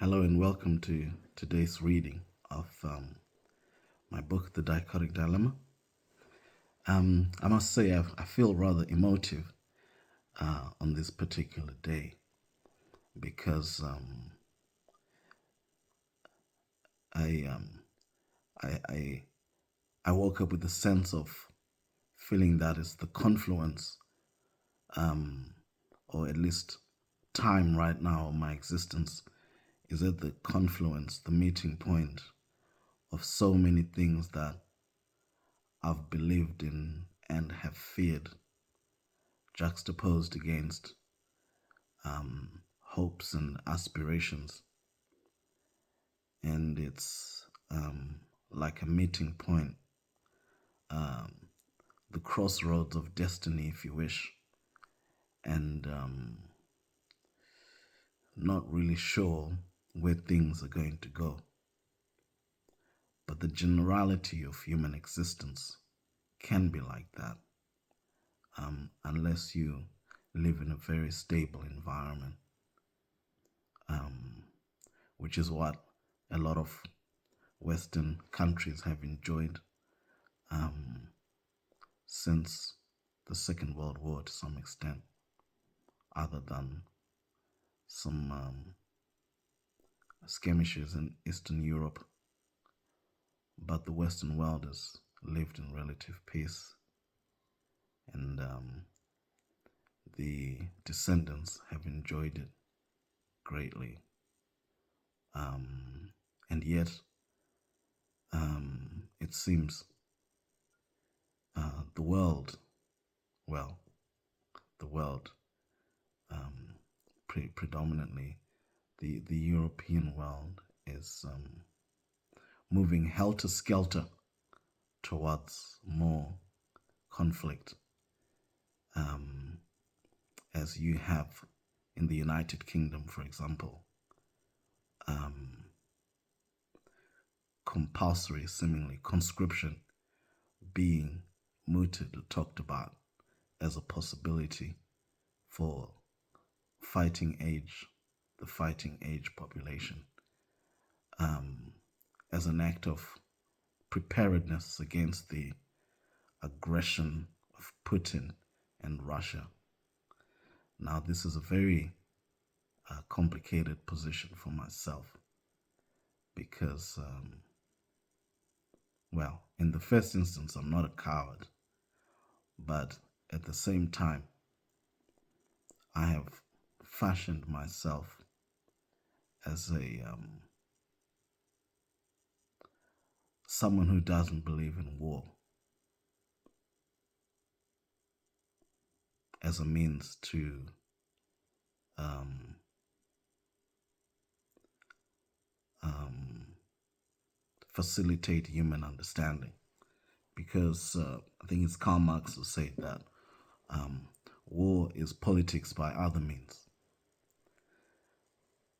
Hello and welcome to today's reading of my book, The Dichotic Dilemma. I must say I feel rather emotive on this particular day because I, um, I I woke up with a sense of feeling that is the confluence, um, or at least time right now of my existence is at the confluence, the meeting point of so many things that I've believed in and have feared, juxtaposed against hopes and aspirations. And it's like a meeting point, um, the crossroads of destiny, if you wish, and not really sure where things are going to go. But the generality of human existence can be like that, unless you live in a very stable environment, which is what a lot of Western countries have enjoyed um, since the Second World War to some extent, other than some skirmishes in Eastern Europe. But the Western world has lived in relative peace, and the descendants have enjoyed it greatly. And yet, it seems the world, well, the world, predominantly the European world, is moving helter-skelter towards more conflict, as you have in the United Kingdom, for example, compulsory, seemingly, conscription being mooted or talked about as a possibility for the fighting age population, as an act of preparedness against the aggression of Putin and Russia. Now, this is a very complicated position for myself because, well, in the first instance, I'm not a coward, but at the same time, I have fashioned myself as a someone who doesn't believe in war as a means to um, um, facilitate human understanding. Because I think it's Karl Marx who said that war is politics by other means.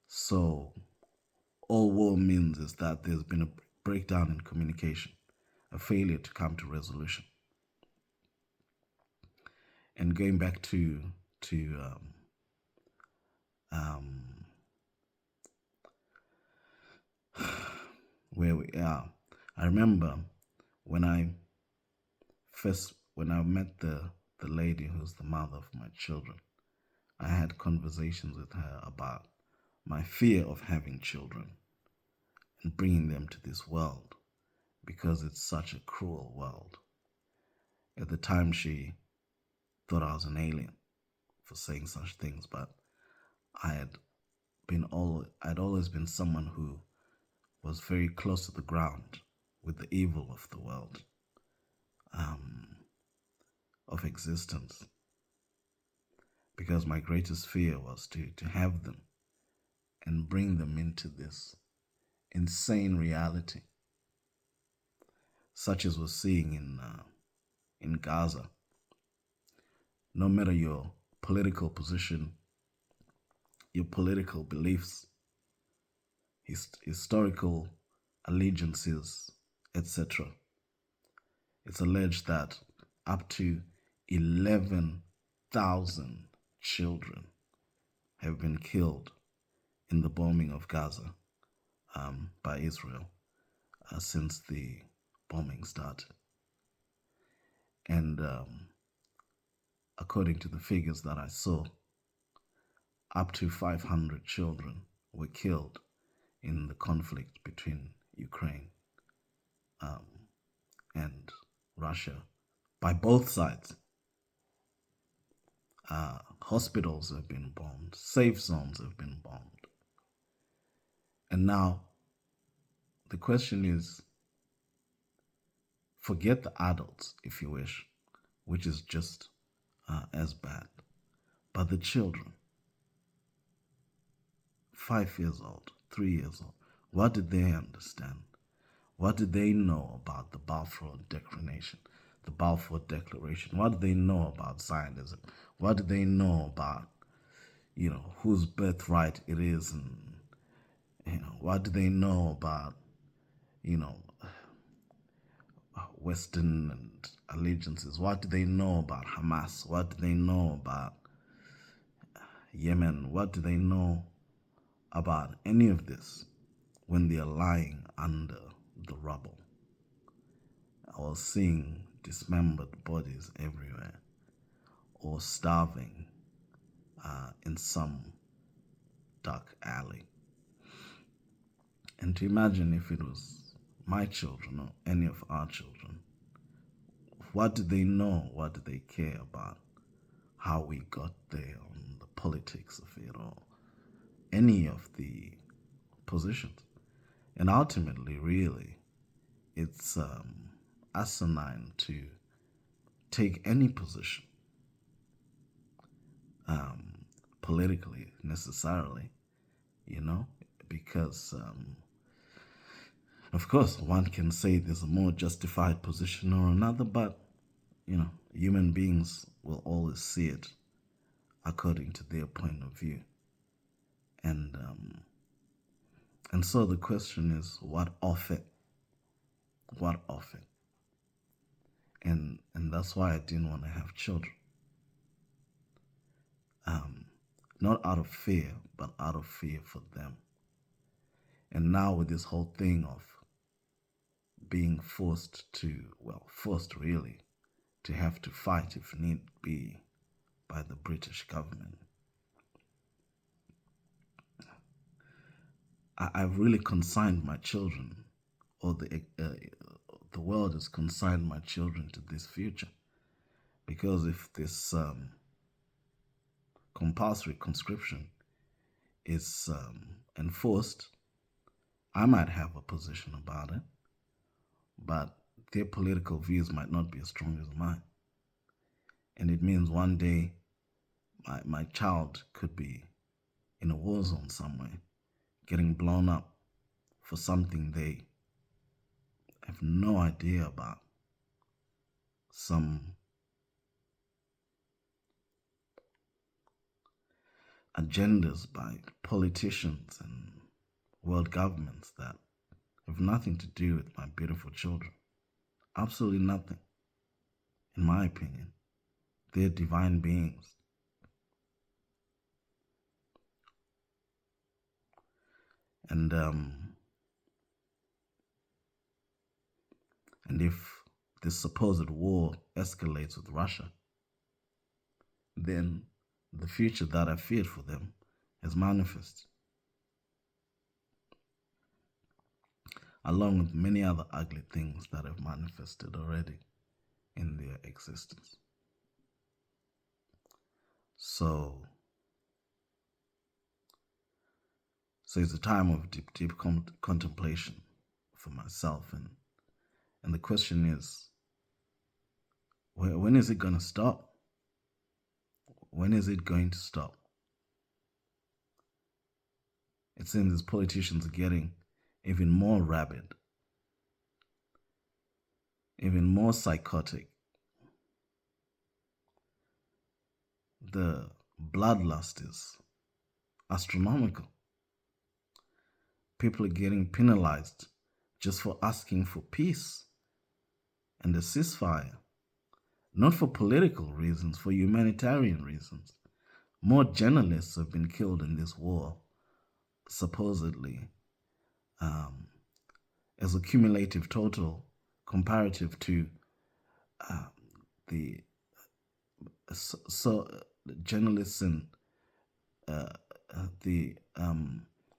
So all war means is that there's been a breakdown in communication, a failure to come to resolution. And going back to where we are, I remember when I met the lady who's the mother of my children, I had conversations with her about my fear of having children and bringing them to this world because it's such a cruel world. At the time, she thought I was an alien for saying such things, but I'd always been someone who was very close to the ground with the evil of the world, of existence, because my greatest fear was to have them and bring them into this insane reality, such as we're seeing in Gaza. No matter your political position, your political beliefs, historical allegiances, etc., it's alleged that up to 11,000 children have been killed in the bombing of Gaza by Israel since the bombing started. And according to the figures that I saw, up to 500 children were killed in the conflict between Ukraine and Russia by both sides. Hospitals have been bombed, safe zones have been bombed. And now the question is, forget the adults, if you wish, which is just as bad, but the children, 5 years old, 3 years old, what did they understand? What did they know about the Balfour Declaration? The Balfour Declaration. What did they know about Zionism? What did they know about, whose birthright it is, and what do they know about, Western and allegiances? What do they know about Hamas? What do they know about Yemen? What do they know about any of this when they are lying under the rubble or seeing dismembered bodies everywhere or starving in some dark alley? And to imagine if it was my children or any of our children, what did they know? What did they care about? How we got there, on the politics of it, or any of the positions? And ultimately, really, it's asinine to take any position politically necessarily, because of course one can say there's a more justified position or another, but human beings will always see it according to their point of view. And so the question is, what of it? What of it? And that's why I didn't want to have children. Not out of fear, but out of fear for them. And now with this whole thing of being forced really, to have to fight if need be by the British government, I've really consigned my children, or the world has consigned my children to this future. Because if this compulsory conscription is enforced, I might have a position about it, but their political views might not be as strong as mine. And it means one day my child could be in a war zone somewhere, getting blown up for something they have no idea about. Some agendas by politicians and world governments that have nothing to do with my beautiful children. Absolutely nothing, in my opinion. They're divine beings. And if this supposed war escalates with Russia, then the future that I feared for them has manifested, along with many other ugly things that have manifested already in their existence. So it's a time of deep contemplation for myself, and the question is, when is it going to stop? When is it going to stop? It seems these politicians are getting even more rabid, even more psychotic. The bloodlust is astronomical. People are getting penalized just for asking for peace and a ceasefire, not for political reasons, for humanitarian reasons. More journalists have been killed in this war supposedly as a cumulative total comparative to uh, the journalists and uh, the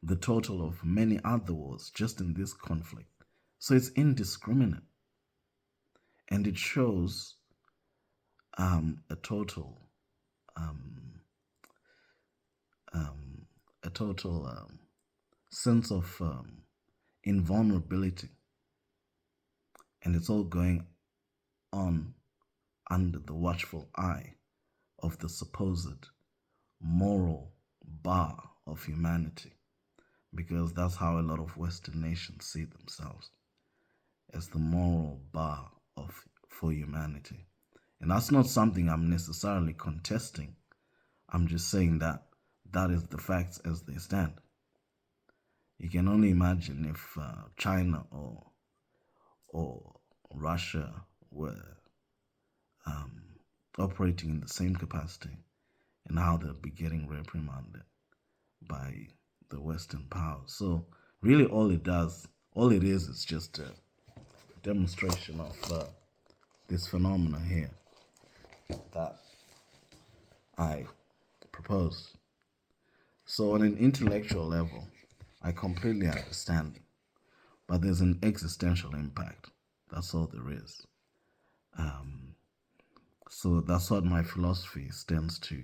the total of many other wars just in this conflict. So it's indiscriminate, and it shows a total um, um, a total sense of invulnerability, and it's all going on under the watchful eye of the supposed moral bar of humanity, because that's how a lot of Western nations see themselves, as the moral bar of for humanity. And that's not something I'm necessarily contesting. I'm just saying that that is the facts as they stand. You can only imagine if China or Russia were um, operating in the same capacity, and how they'll be getting reprimanded by the Western powers. So really, all it is just a demonstration of this phenomena here that I proposed. So on an intellectual level, I completely understand, but there's an existential impact. That's all there is. So that's what my philosophy tends to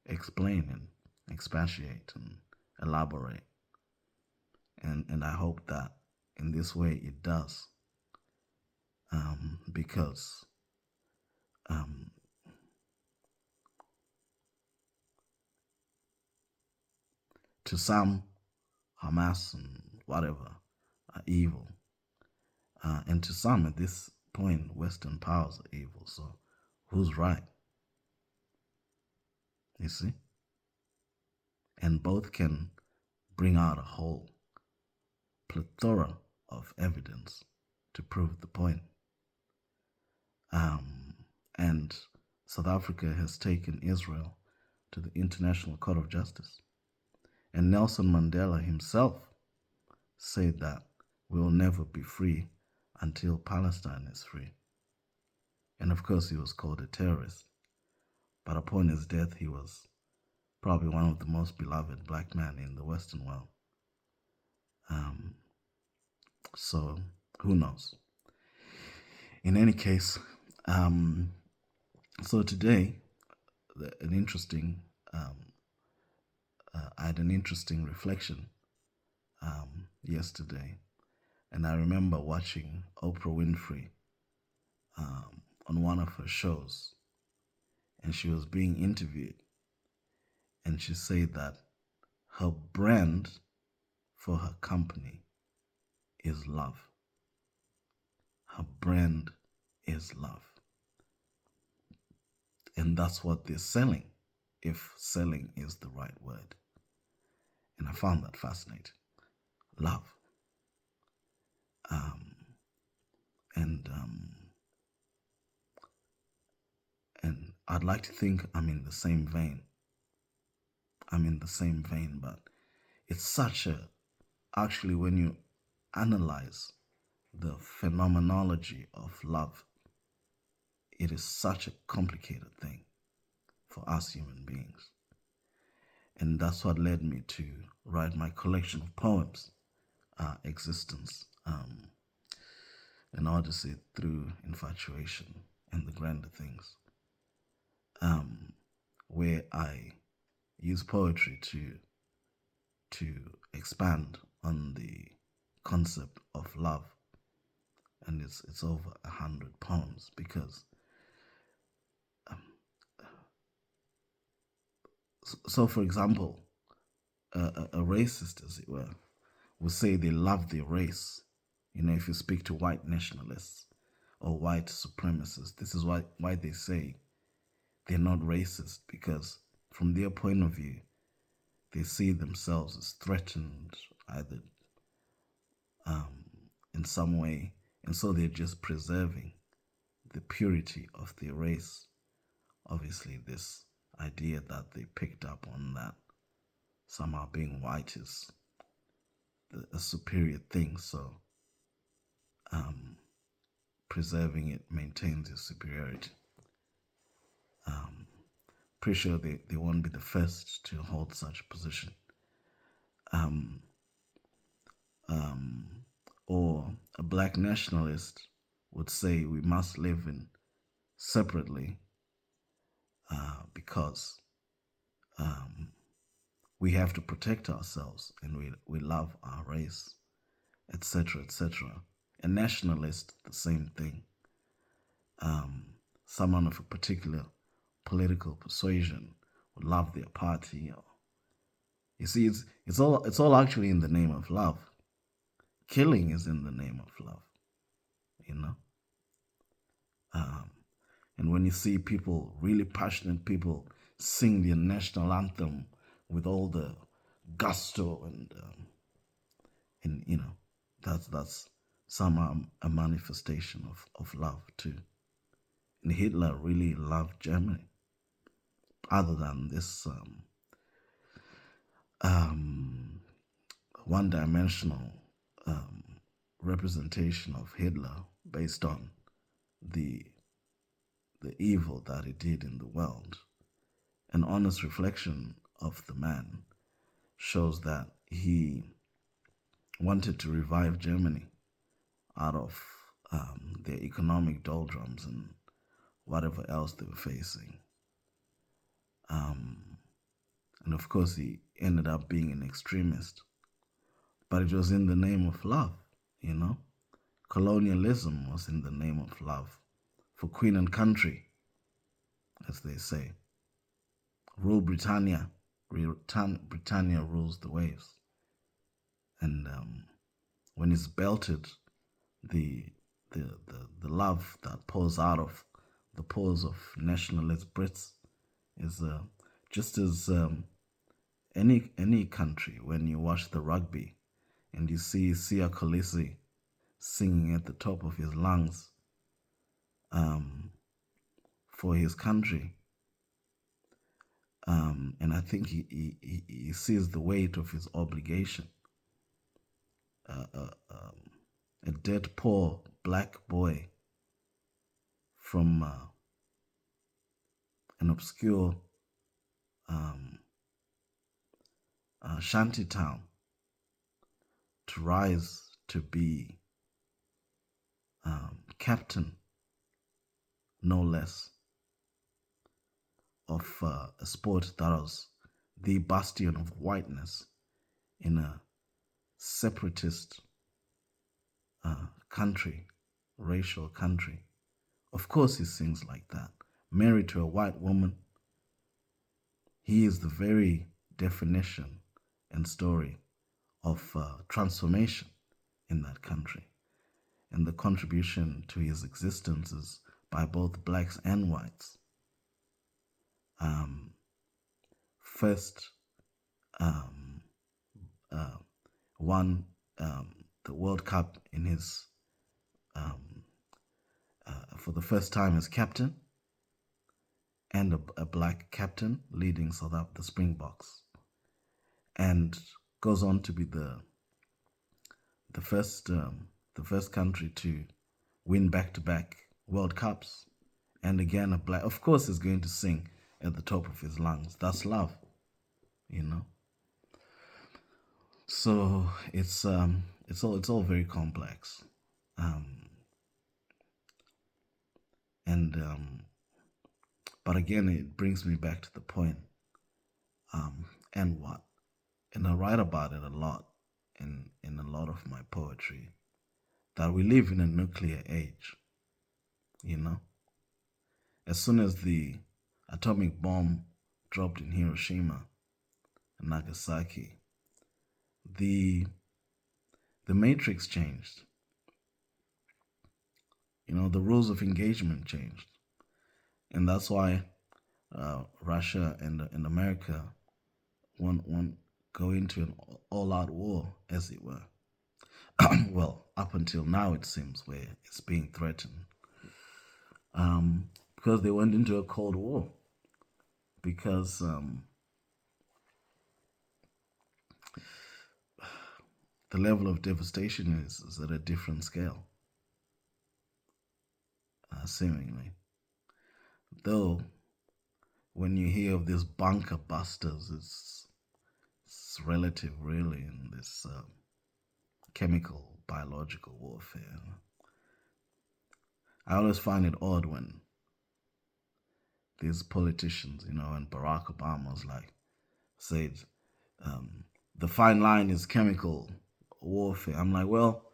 explain and expatiate and elaborate. And I hope that in this way it does. Because um, to some, Hamas and whatever are evil. And to some, at this point, Western powers are evil. So who's right? You see? And both can bring out a whole plethora of evidence to prove the point. And South Africa has taken Israel to the International Court of Justice. And Nelson Mandela himself said that we will never be free until Palestine is free. And of course, he was called a terrorist. But upon his death, he was probably one of the most beloved black men in the Western world. So who knows? In any case, so today, an interesting, I had an interesting reflection yesterday, and I remember watching Oprah Winfrey on one of her shows, and she was being interviewed, and she said that her brand for her company is love. Her brand is love. And that's what they're selling, if selling is the right word. And I found that fascinating. Love. And I'd like to think I'm in the same vein. But it's such a, actually, when you analyze the phenomenology of love, it is such a complicated thing for us human beings. And that's what led me to write my collection of poems, Existence, an odyssey through infatuation and the grander things, where I use poetry to expand on the concept of love. And it's over 100 poems, because so for example, a racist, as it were, will say they love their race. You know, if you speak to white nationalists or white supremacists, this is why they say they're not racist, because from their point of view, they see themselves as threatened either in some way, and so they're just preserving the purity of their race. Obviously, this idea that they picked up on, that somehow being white is a superior thing. So preserving it maintains your superiority. Pretty sure they won't be the first to hold such a position. Or a black nationalist would say we must live in separately because we have to protect ourselves and we love our race, etc., etc. A nationalist, the same thing. Someone of a particular political persuasion would love their party. Or, you see, it's all actually in the name of love. Killing is in the name of love, you know. And when you see people, really passionate people, sing their national anthem with all the gusto and you know, that's some a manifestation of love too. And Hitler really loved Germany, other than this one-dimensional representation of Hitler based on the evil that he did in the world. An honest reflection of the man shows that he wanted to revive Germany out of their economic doldrums and whatever else they were facing. And of course, he ended up being an extremist. But it was in the name of love, you know? Colonialism was in the name of love for Queen and country, as they say. Rule Britannia. Britannia rules the waves. And when it's belted, the love that pours out of the pores of nationalist Brits is just as any country. When you watch the rugby and you see Sia Kolisi singing at the top of his lungs for his country, and I think he sees the weight of his obligation. A dead poor black boy from an obscure shanty town to rise to be captain, no less, of a sport that was the bastion of whiteness in a separatist country, racial country. Of course, he sings like that. Married to a white woman, he is the very definition and story of transformation in that country. And the contribution to his existence is by both blacks and whites. First, won the World Cup in his for the first time as captain, and a black captain leading the Springboks, and goes on to be the first country to win back-to-back World Cups, and again a black. Of course, is going to sing at the top of his lungs. That's love, you know. So it's all very complex, and but again, it brings me back to the point. And what? And I write about it a lot in a lot of my poetry, that we live in a nuclear age, you know. As soon as the atomic bomb dropped in Hiroshima and Nagasaki, the matrix changed. You know, the rules of engagement changed. And that's why Russia and America won't go into an all-out war, as it were. Well, up until now, it seems, where it's being threatened. Because they went into a Cold War. Because the level of devastation is at a different scale, seemingly. Though, when you hear of these bunker busters, it's relative, really, in this chemical, biological warfare. I always find it odd when these politicians, and Barack Obama was like, said, the fine line is chemical warfare. I'm like, well,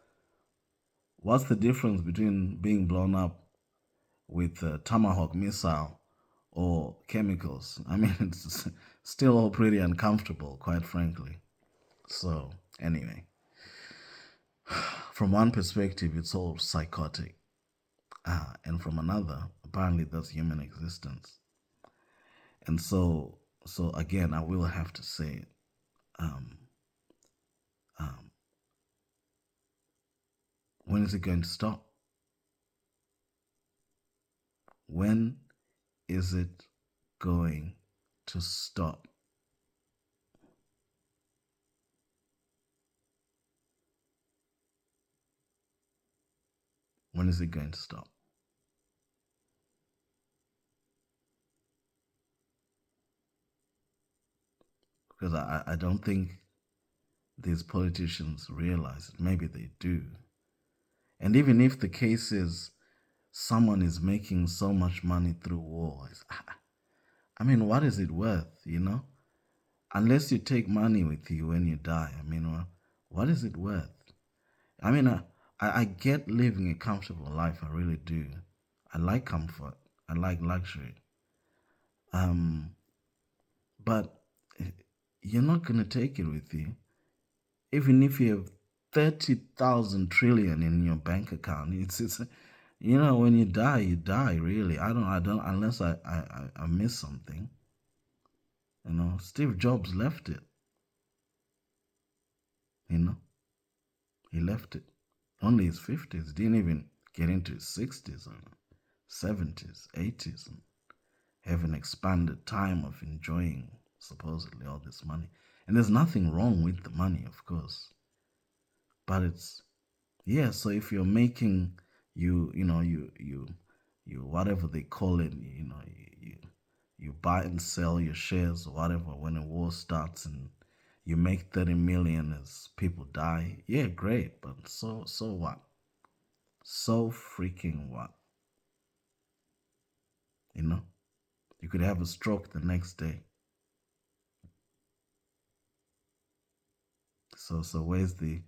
what's the difference between being blown up with a Tomahawk missile or chemicals? I mean, it's still all pretty uncomfortable, quite frankly. So, anyway, from one perspective, it's all psychotic. And from another, apparently that's human existence. And so again, I will have to say, um, um, when is it going to stop? When is it going to stop? When is it going to stop? Because I don't think these politicians realize it. Maybe they do. And even if the case is someone is making so much money through war, I mean, what is it worth? Unless you take money with you when you die. I mean, what is it worth? I mean, I get living a comfortable life. I really do. I like comfort. I like luxury. Um, but you're not gonna take it with you, even if you have 30,000 trillion in your bank account. It's when you die, you die. Really, I don't unless I miss something. Steve Jobs left it. You know, he left it. Only his 50s. Didn't even get into his 60s or 70s, 80s, and have an expanded time of enjoying supposedly all this money. And there's nothing wrong with the money, of course. But it's so if you're making you whatever they call it, you buy and sell your shares or whatever when a war starts and you make 30 million as people die, yeah, great, but so what? So freaking what? You know? You could have a stroke the next day. So where's the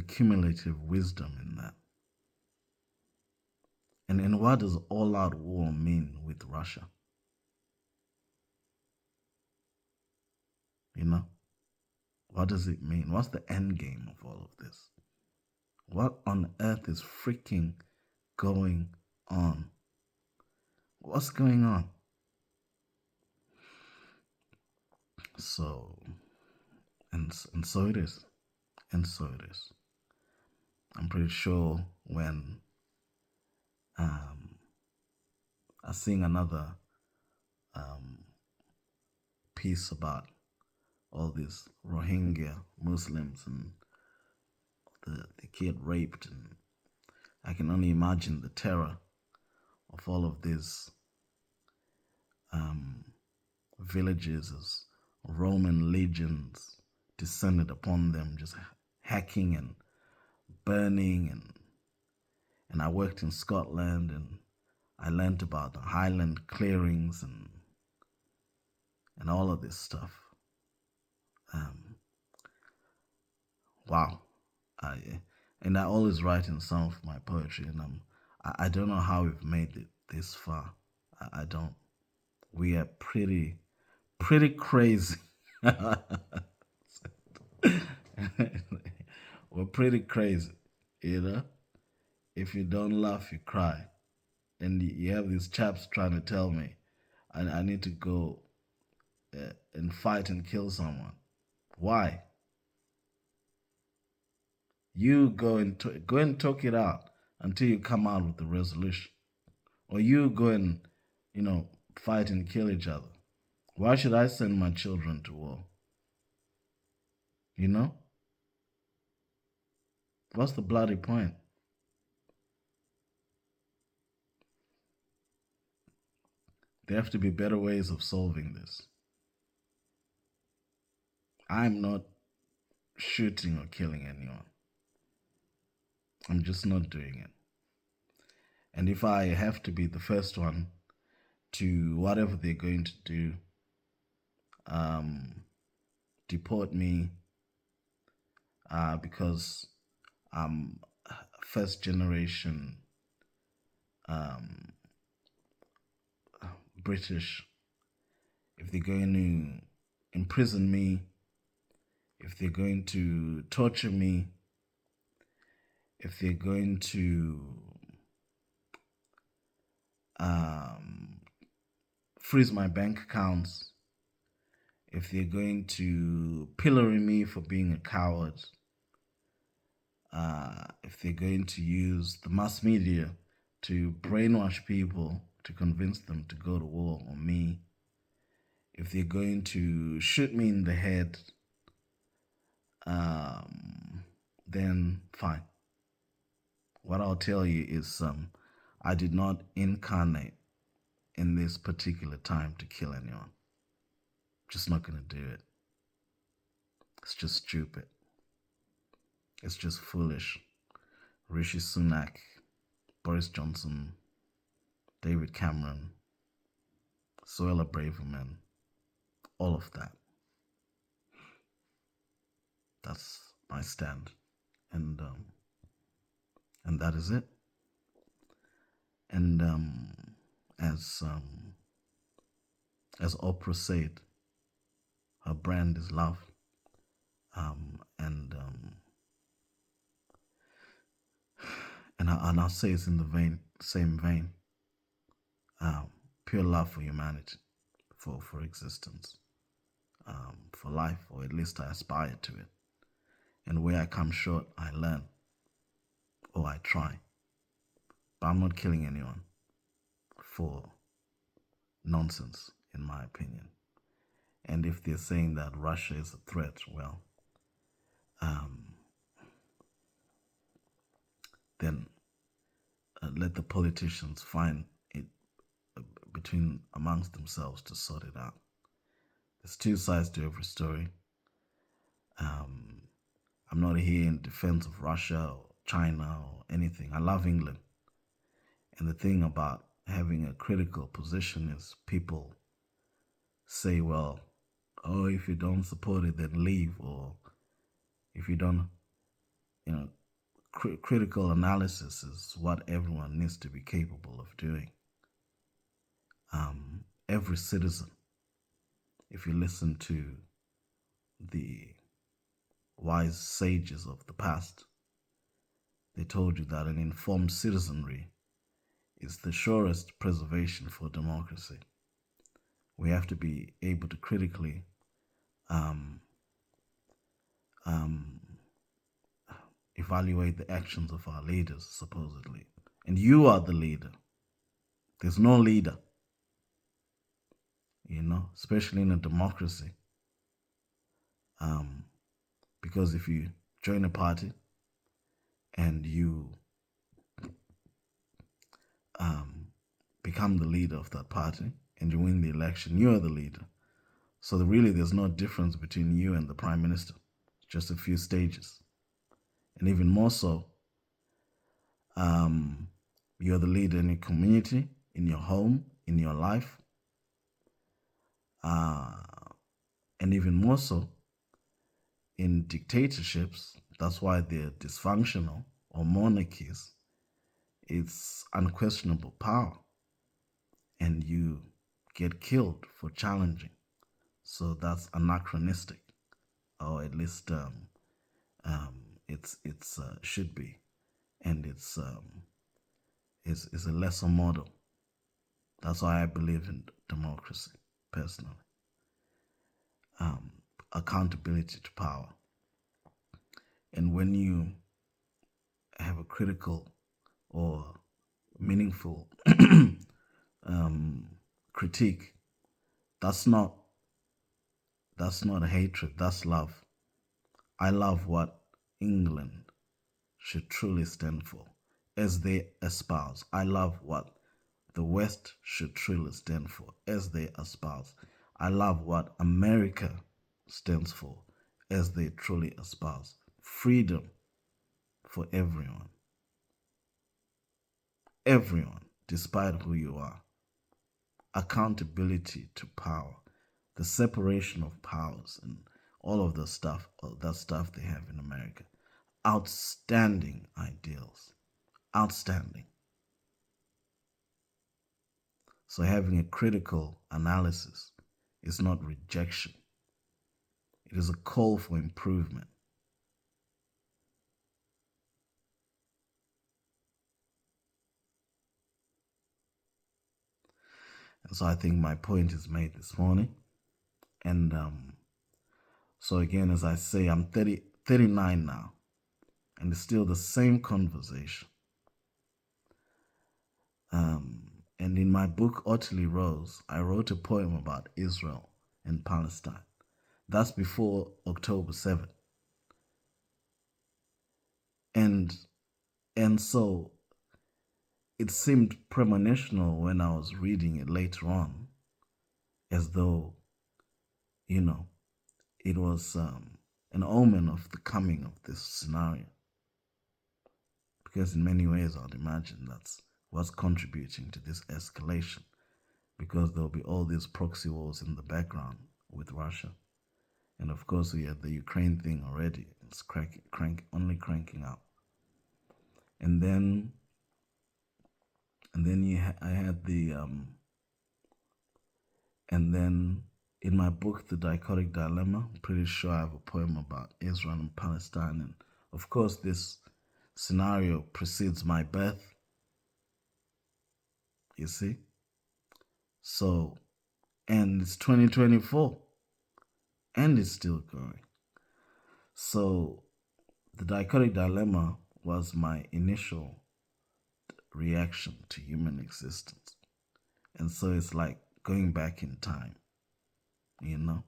cumulative wisdom in that? And what does all out war mean with Russia? You know? What does it mean? What's the end game of all of this? What on earth is freaking going on? What's going on? So, and so it is. And so it is. I'm pretty sure when I sing another um, piece about all these Rohingya Muslims and the kid raped, and I can only imagine the terror of all of these um, villages as Roman legions descended upon them, just hacking and burning. And I worked in Scotland, and I learned about the Highland clearings and all of this stuff. Um, wow. And I always write in some of my poetry, and I don't know how we've made it this far. I don't. We are pretty crazy. We're pretty crazy, you know. If you don't laugh, you cry. And you have these chaps trying to tell me I need to go and fight and kill someone. Why? You go and talk it out until you come out with the resolution, or you go and fight and kill each other. Why should I send my children to war? You know? What's the bloody point? There have to be better ways of solving this. I'm not shooting or killing anyone. I'm just not doing it. And if I have to be the first one to whatever they're going to do, um, deport me because I'm first generation um, British, if they're going to imprison me, if they're going to torture me, if they're going to um, freeze my bank accounts, if they're going to pillory me for being a coward, if they're going to use the mass media to brainwash people to convince them to go to war on me, if they're going to shoot me in the head, then fine. What I'll tell you is I did not incarnate in this particular time to kill anyone. Just not going to do it. It's just stupid. It's just foolish. Rishi Sunak, Boris Johnson, David Cameron, Suella Braverman, all of that. That's my stand, and that is it. And as Oprah said, her brand is love, and I'll say it's in the same vein, pure love for humanity, for existence, for life, or at least I aspire to it. And where I come short, I learn, or I try. But I'm not killing anyone for nonsense, in my opinion. And if they're saying that Russia is a threat, well, then let the politicians find it between amongst themselves to sort it out. There's two sides to every story. I'm not here in defense of Russia or China or anything. I love England. And the thing about having a critical position is people say, well, oh, if you don't support it, then leave. Or if you don't, critical analysis is what everyone needs to be capable of doing. Every citizen, if you listen to the wise sages of the past, they told you that an informed citizenry is the surest preservation for democracy. We have to be able to critically evaluate the actions of our leaders, supposedly. And you are the leader. There's no leader, especially in a democracy. Because if you join a party and you become the leader of that party and you win the election, you are the leader. So really there's no difference between you and the prime minister, just a few stages. And even more so, you're the leader in your community, in your home, in your life. And even more so, in dictatorships, that's why they're dysfunctional, or monarchies, it's unquestionable power. And you get killed for challenging. So that's anachronistic, or at least it's should be, and it's a lesser model. That's why I believe in democracy, personally. Accountability to power. And when you have a critical or meaningful critique, that's not a hatred, that's love. I love what England should truly stand for as they espouse. I love what the West should truly stand for as they espouse. I love what America stands for as they truly espouse. Freedom for everyone. Everyone, despite who you are. Accountability to power. The separation of powers and all of the stuff, all that stuff they have in America. Outstanding ideals. Outstanding. So having a critical analysis is not rejection. It is a call for improvement. And so I think my point is made this morning. And so again, as I say, I'm 39 now, and it's still the same conversation. And in my book, Utterly Rose, I wrote a poem about Israel and Palestine. That's before October 7th. And so it seemed premonitional when I was reading it later on, as though, you know, it was an omen of the coming of this scenario. Because in many ways, I'd imagine that's what's contributing to this escalation. Because there'll be all these proxy wars in the background with Russia. And of course, we had the Ukraine thing already. It's only cranking up. And then I had the and then in my book, The Dichotic Dilemma, I'm pretty sure I have a poem about Israel and Palestine. And of course, this scenario precedes my birth. You see? So, and it's 2024, and it's still going. So, The Dichotic Dilemma was my initial reaction to human existence. And so it's like going back in time, you know?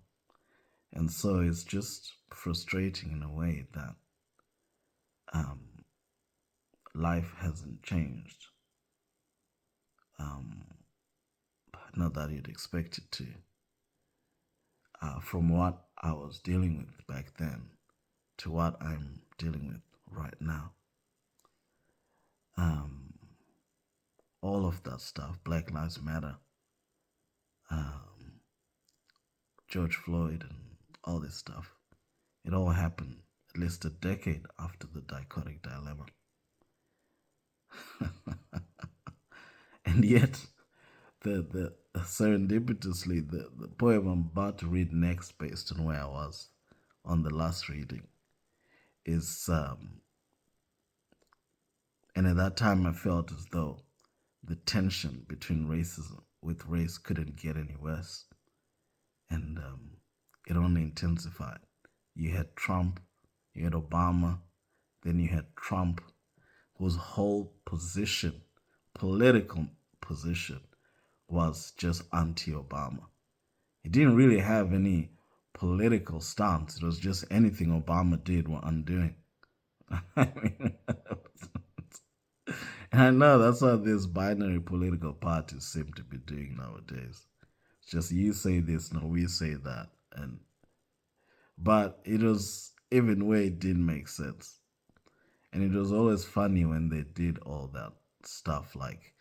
And so it's just frustrating in a way that life hasn't changed. Not that you'd expect it to. From what I was dealing with back then to what I'm dealing with right now. All of that stuff, Black Lives Matter, George Floyd, and all this stuff, it all happened at least a decade after the Dichotic Dilemma. And yet, the serendipitously, the poem I'm about to read next, based on where I was on the last reading, is, and at that time I felt as though the tension between racism with race couldn't get any worse. And it only intensified. You had Trump, you had Obama, then you had Trump, whose whole position, political position, was just anti-Obama. He didn't really have any political stance. It was just anything Obama did were undoing. I mean, and I know that's what these binary political parties seem to be doing nowadays. It's just you say this, no, we say that, and but it was even where it didn't make sense, and it was always funny when they did all that stuff, like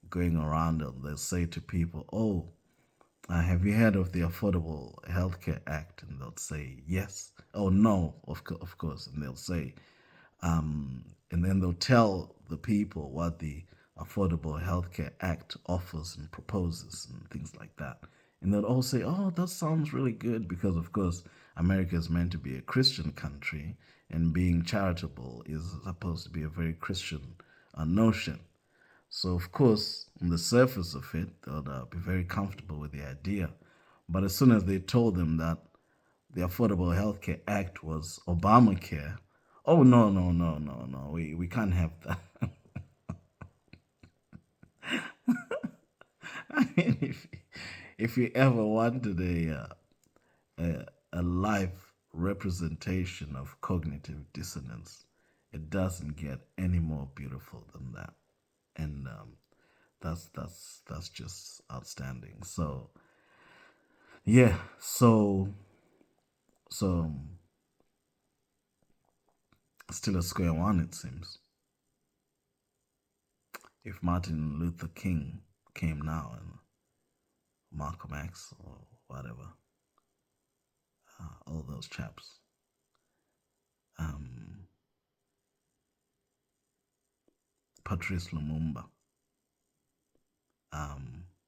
going around and they say to people, "Oh, have you heard of the Affordable Healthcare Act?" And they'll say, "Yes." "Oh, no, of course." And they'll say, and then they'll tell the people what the Affordable Healthcare Act offers and proposes and things like that. And they'll all say, "Oh, that sounds really good," because, of course, America is meant to be a Christian country, and being charitable is supposed to be a very Christian notion. So, of course, on the surface of it, they'll be very comfortable with the idea. But as soon as they told them that the Affordable Health Care Act was Obamacare, "Oh, no, no, no, no, no, we can't have that." I mean, if you ever wanted a live representation of cognitive dissonance, It doesn't get any more beautiful than that, and that's just outstanding. So yeah, so still a square one, it seems. If Martin Luther King came now and Malcolm X or whatever, all those chaps, um, Patrice Lumumba,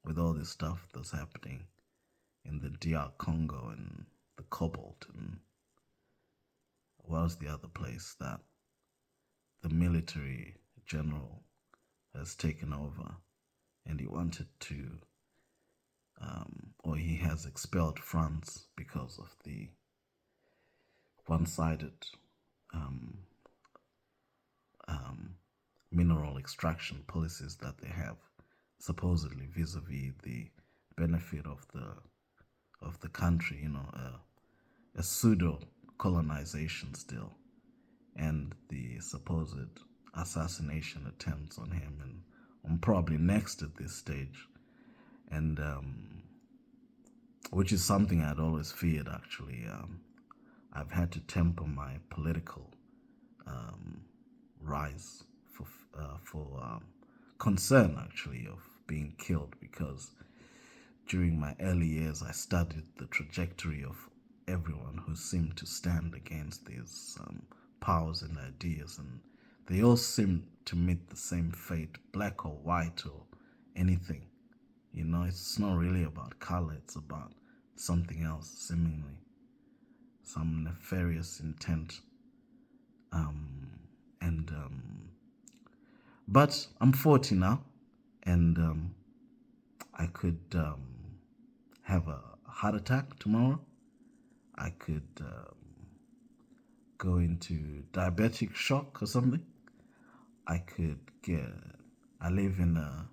with all this stuff that's happening in the DR Congo and the cobalt and what was the other place that the military general has taken over, and he wanted to, or he has expelled France because of the one-sided um, um, mineral extraction policies that they have, supposedly vis-a-vis the benefit of the country. A pseudo colonization still, and the supposed assassination attempts on him, and I'm probably next at this stage, and which is something I'd always feared actually. I've had to temper my political rise for concern actually of being killed, because during my early years I studied the trajectory of everyone who seemed to stand against these powers and ideas, and they all seem to meet the same fate, black or white or anything. It's not really about color, it's about something else, seemingly some nefarious intent. And but I'm 40 now, and I could have a heart attack tomorrow. I could go into diabetic shock or something. I could get. I live in a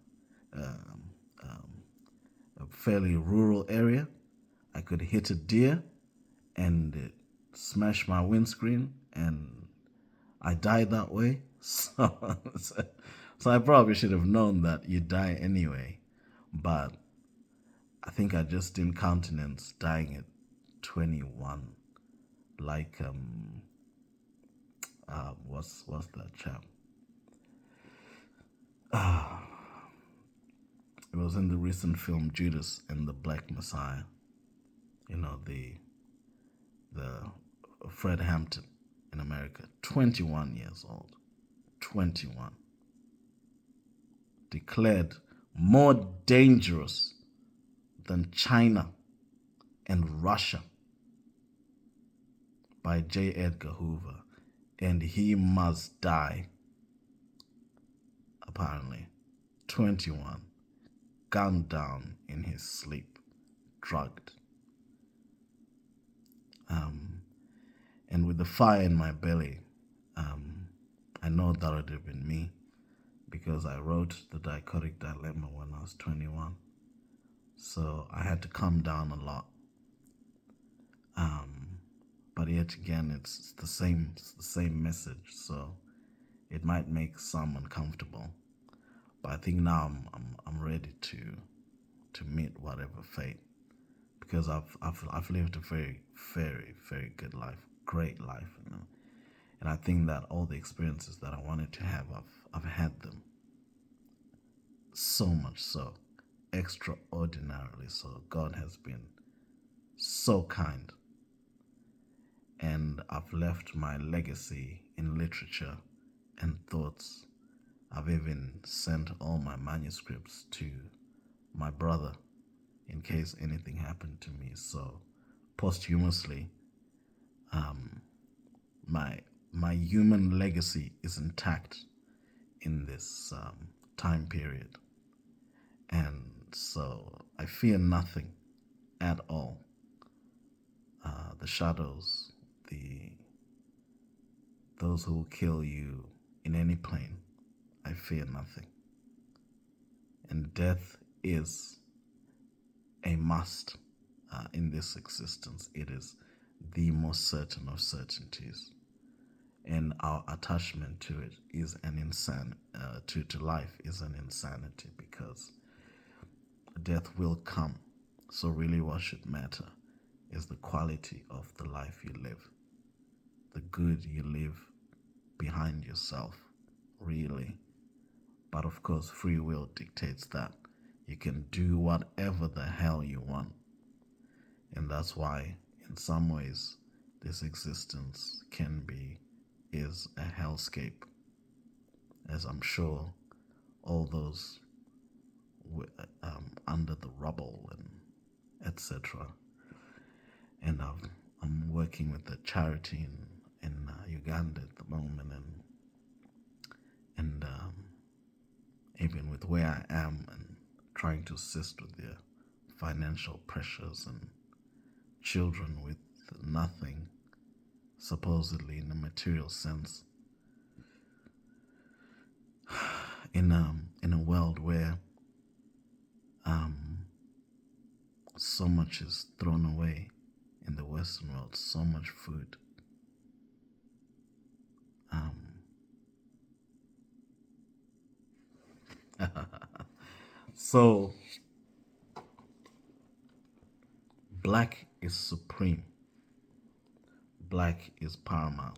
fairly rural area. I could hit a deer and it smash my windscreen, and I die that way. So I probably should have known that you die anyway. But I think I just didn't countenance dying at 21. Like what's that chap? It was in the recent film Judas and the Black Messiah. The Fred Hampton in America, 21 years old. 21. Declared more dangerous than China and Russia by J. Edgar Hoover, and he must die, apparently. 21. Gunned down in his sleep, drugged. And with the fire in my belly, I know that would have been me, because I wrote the Dichotic Dilemma when I was 21. So I had to calm down a lot. But yet again, it's the same message. So it might make some uncomfortable. But I think now I'm ready to meet whatever fate, because I've lived a very, very, very good life, great life, And I think that all the experiences that I wanted to have, I've had them. So much so, extraordinarily so. God has been so kind. And I've left my legacy in literature and thoughts. I've even sent all my manuscripts to my brother in case anything happened to me. So posthumously, my human legacy is intact in this time period. And so I fear nothing at all. The shadows, those who will kill you in any plane, I fear nothing. And death is a must in this existence. It is the most certain of certainties. and our attachment to it is to life is an insanity, because death will come. So really what should matter is the quality of the life you live, the good you live behind yourself, really. But of course, free will dictates that you can do whatever the hell you want. And that's why, in some ways, this existence is a hellscape, as I'm sure all those under the rubble and etc. And I'm working with a charity in Uganda at the moment, and even with where I am and trying to assist with their financial pressures and children with nothing, supposedly in a material sense, in a world where so much is thrown away in the Western world, so much food. So black is supreme. Black is paramount.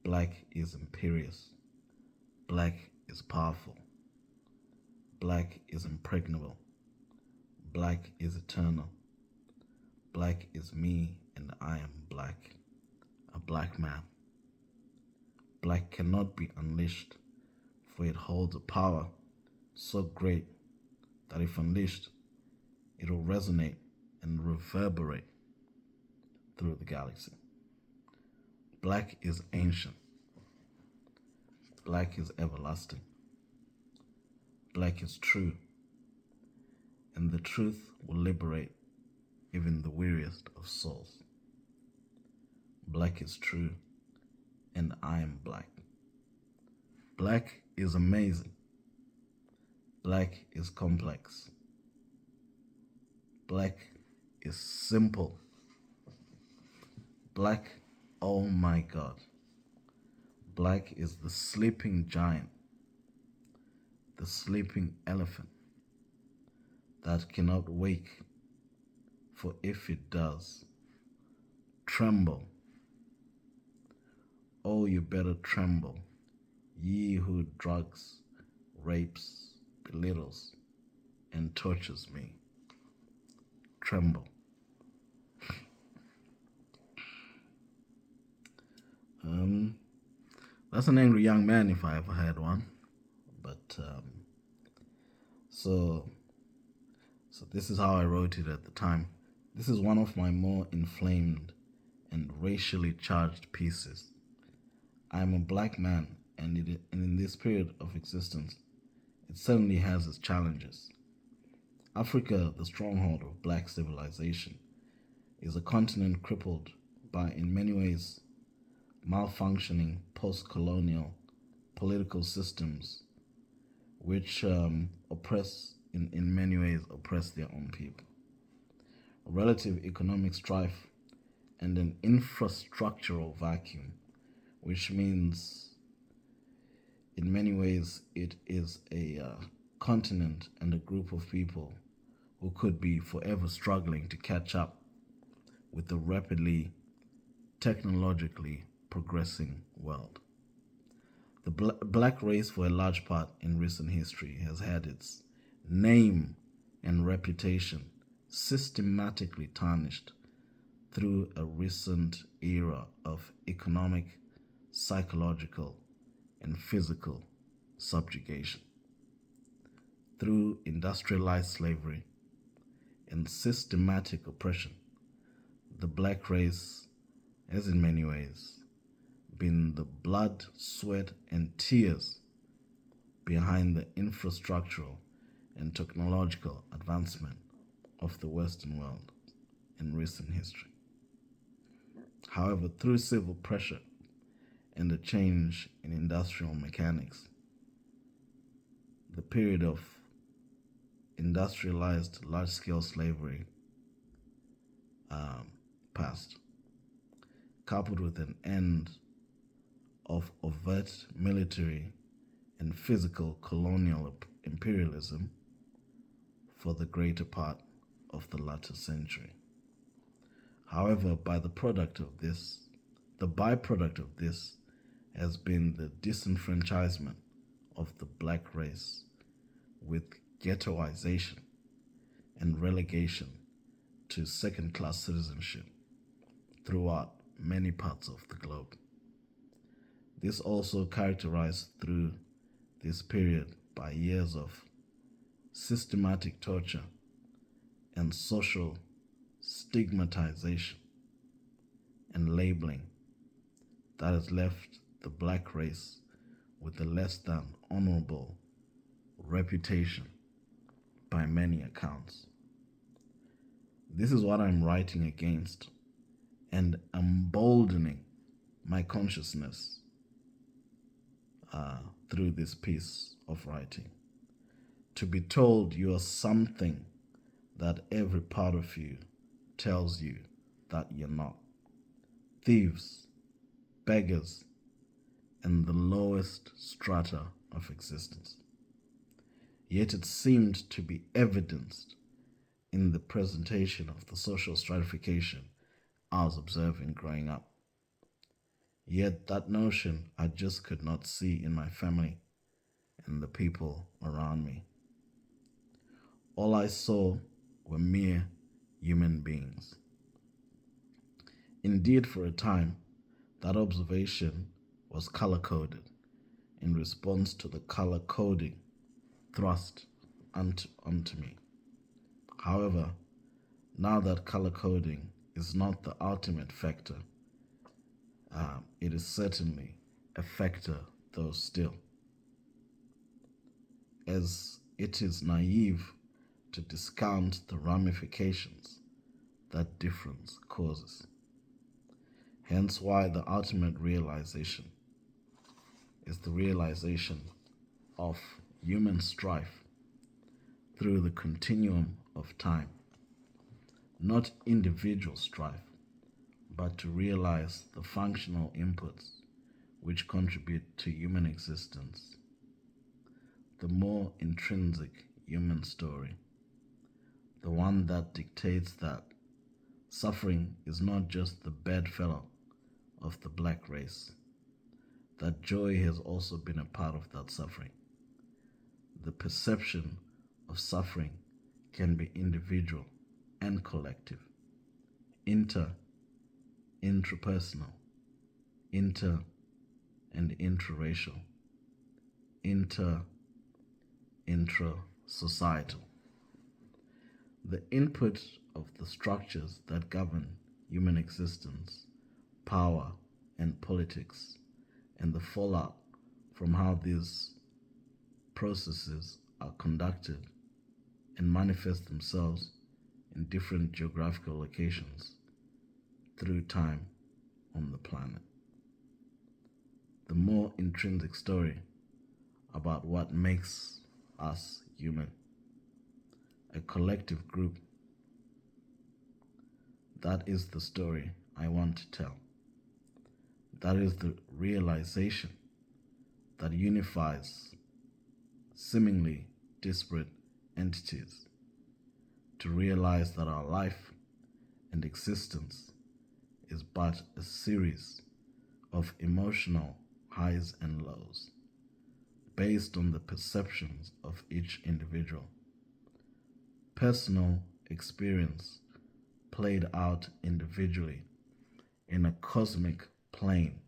Black is imperious. Black is powerful. Black is impregnable. Black is eternal. Black is me, and I am black, a black man. Black cannot be unleashed, for it holds a power so great that if unleashed, it will resonate and reverberate through the galaxy. Black is ancient. Black is everlasting. Black is true, and the truth will liberate even the weariest of souls. Black is true, and I am black. Black is amazing. Black is complex. Black is simple. Black, oh my God. Black is the sleeping giant, the sleeping elephant that cannot wake, for if it does, tremble. Oh, you better tremble, ye who drugs, rapes, belittles, and tortures me. Tremble. That's an angry young man if I ever had one. But so this is how I wrote it at the time. This is one of my more inflamed and racially charged pieces. I am a black man, and in this period of existence, it certainly has its challenges. Africa, the stronghold of black civilization, is a continent crippled by, in many ways, malfunctioning post-colonial political systems which oppress, in many ways, oppress their own people. A relative economic strife and an infrastructural vacuum, which means, in many ways, it is a continent and a group of people who could be forever struggling to catch up with the rapidly technologically progressing world. The black race, for a large part in recent history, has had its name and reputation systematically tarnished through a recent era of economic, psychological, and physical subjugation. Through industrialized slavery and systematic oppression, the black race has in many ways been the blood, sweat, and tears behind the infrastructural and technological advancement of the Western world in recent history. However, through civil pressure and a change in industrial mechanics, the period of industrialized large-scale slavery passed, coupled with an end of overt military and physical colonial imperialism for the greater part of the latter century. However, the byproduct of this has been the disenfranchisement of the black race with ghettoization and relegation to second-class citizenship throughout many parts of the globe. This also characterized through this period by years of systematic torture and social stigmatization and labeling that has left the black race with a less than honorable reputation by many accounts. This is what I'm writing against and emboldening my consciousness through this piece of writing. To be told you are something that every part of you tells you that you're not. Thieves, beggars, and the lowest strata of existence. Yet it seemed to be evidenced in the presentation of the social stratification I was observing growing up. Yet that notion I just could not see in my family and the people around me. All I saw were mere human beings. Indeed, for a time, that observation was color-coded in response to the color coding thrust onto me. However, now that color coding is not the ultimate factor, it is certainly a factor, though still, as it is naive to discount the ramifications that difference causes. Hence why the ultimate realization is the realization of human strife through the continuum of time, not individual strife, but to realize the functional inputs which contribute to human existence. The more intrinsic human story, the one that dictates that suffering is not just the bedfellow of the black race, that joy has also been a part of that suffering. The perception of suffering can be individual and collective, intrapersonal, inter and intraracial, intra-societal. The input of the structures that govern human existence, power, and politics, and the fallout from how these processes are conducted and manifest themselves in different geographical locations through time on the planet. The more intrinsic story about what makes us human, a collective group, that is the story I want to tell. That is the realization that unifies seemingly disparate entities to realize that our life and existence is but a series of emotional highs and lows based on the perceptions of each individual. Personal experience played out individually in a cosmic plane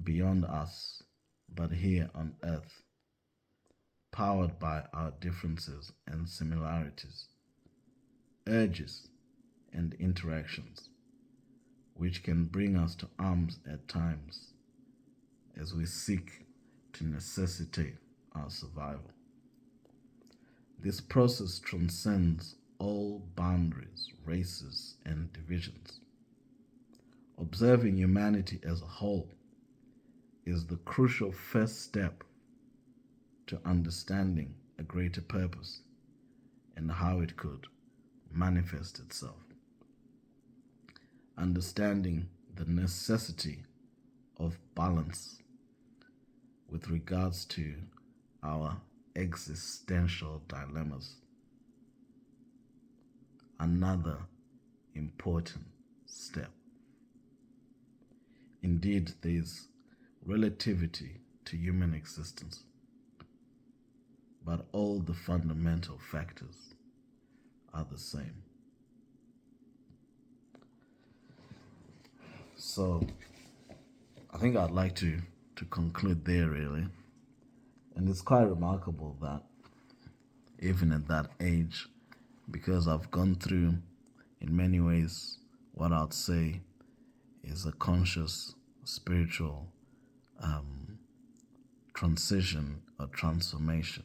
beyond us, but here on earth, powered by our differences and similarities, urges and interactions, which can bring us to arms at times as we seek to necessitate our survival. This process transcends all boundaries, races, and divisions. Observing humanity as a whole is the crucial first step to understanding a greater purpose and how it could manifest itself. Understanding the necessity of balance with regards to our existential dilemmas. Another important step. Indeed, there is relativity to human existence, but all the fundamental factors are the same. So, I think I'd like to conclude there, really. And it's quite remarkable that even at that age, because I've gone through, in many ways, what I'd say is a conscious spiritual transition or transformation.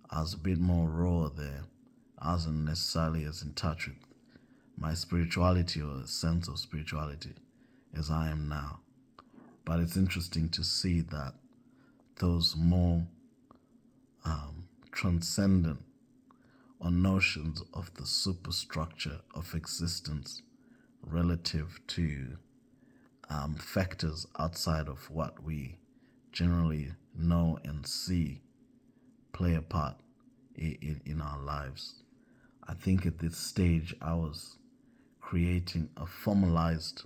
I was a bit more raw there. I wasn't necessarily as in touch with my spirituality or a sense of spirituality as I am now. But it's interesting to see that those more transcendent or notions of the superstructure of existence relative to factors outside of what we generally know and see play a part in our lives. I think at this stage I was creating a formalized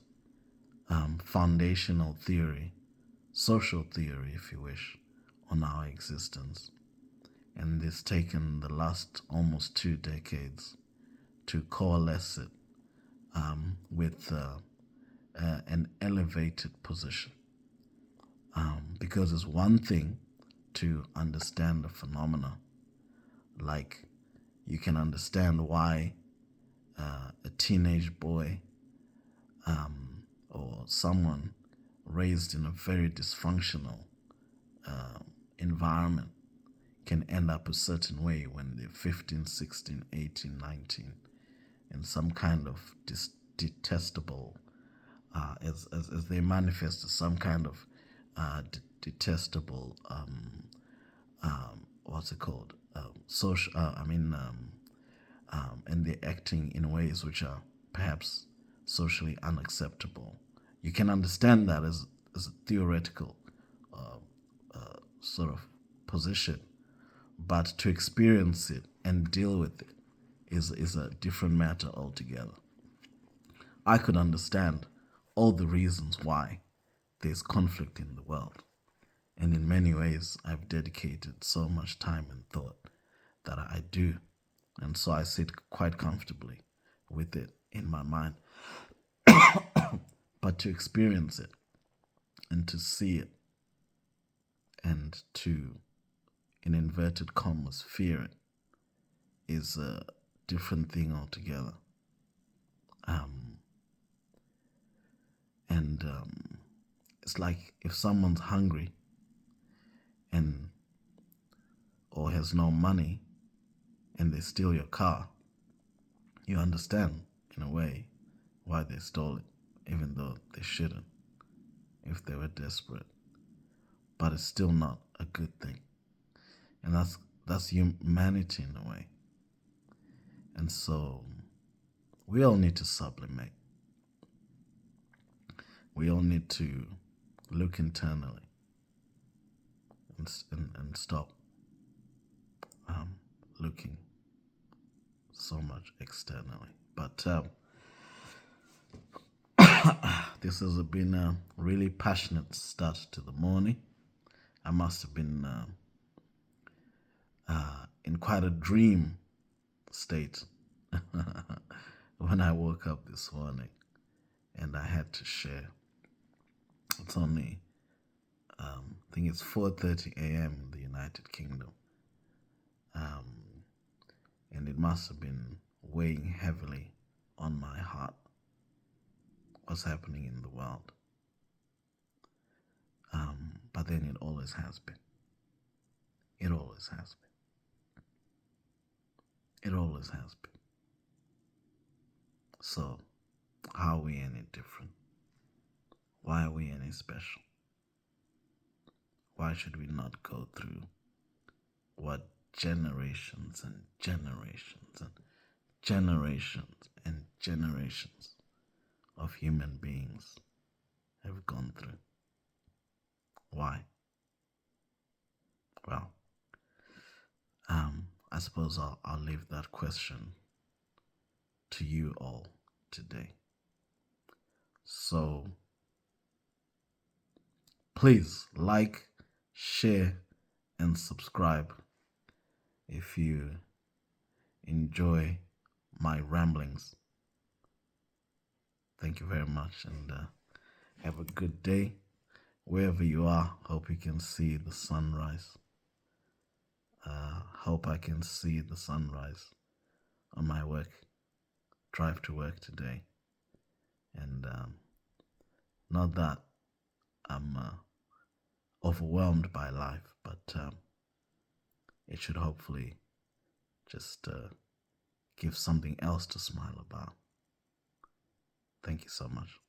foundational theory, social theory if you wish, on our existence. And it's taken the last almost 2 decades to coalesce it with an elevated position. Because it's one thing to understand the phenomena, like you can understand why a teenage boy or someone raised in a very dysfunctional environment can end up a certain way when they're 15, 16, 18, 19, in some kind of detestable, as they manifest as some kind of detestable, what's it called? Social, and they're acting in ways which are perhaps socially unacceptable. You can understand that as a theoretical sort of position, but to experience it and deal with it is a different matter altogether. I could understand all the reasons why there's conflict in the world, and in many ways I've dedicated so much time and thought that I do, and so I sit quite comfortably with it in my mind. But to experience it and to see it and to, in inverted commas, fear it is a different thing altogether. It's like if someone's hungry and or has no money and they steal your car, you understand in a way why they stole it, even though they shouldn't if they were desperate. But it's still not a good thing. And that's humanity in a way. And so we all need to sublimate. We all need to look internally and stop looking so much externally. But this has been a really passionate start to the morning. I must have been in quite a dream state when I woke up this morning, and I had to share. It's only, I think it's 4:30 a.m. in the United Kingdom, and it must have been weighing heavily on my heart what's happening in the world. But then it always has been. It always has been. It always has been. So, how are we any different? Why are we any special? Why should we not go through what generations and generations and generations and generations of human beings have gone through. Why? Well, I suppose I'll leave that question to you all today. So please like, share, and subscribe if you enjoy my ramblings. Thank you very much, and have a good day. Wherever you are, hope you can see the sunrise. Hope I can see the sunrise on my drive to work today. And not that I'm overwhelmed by life, but it should hopefully just give something else to smile about. Thank you so much.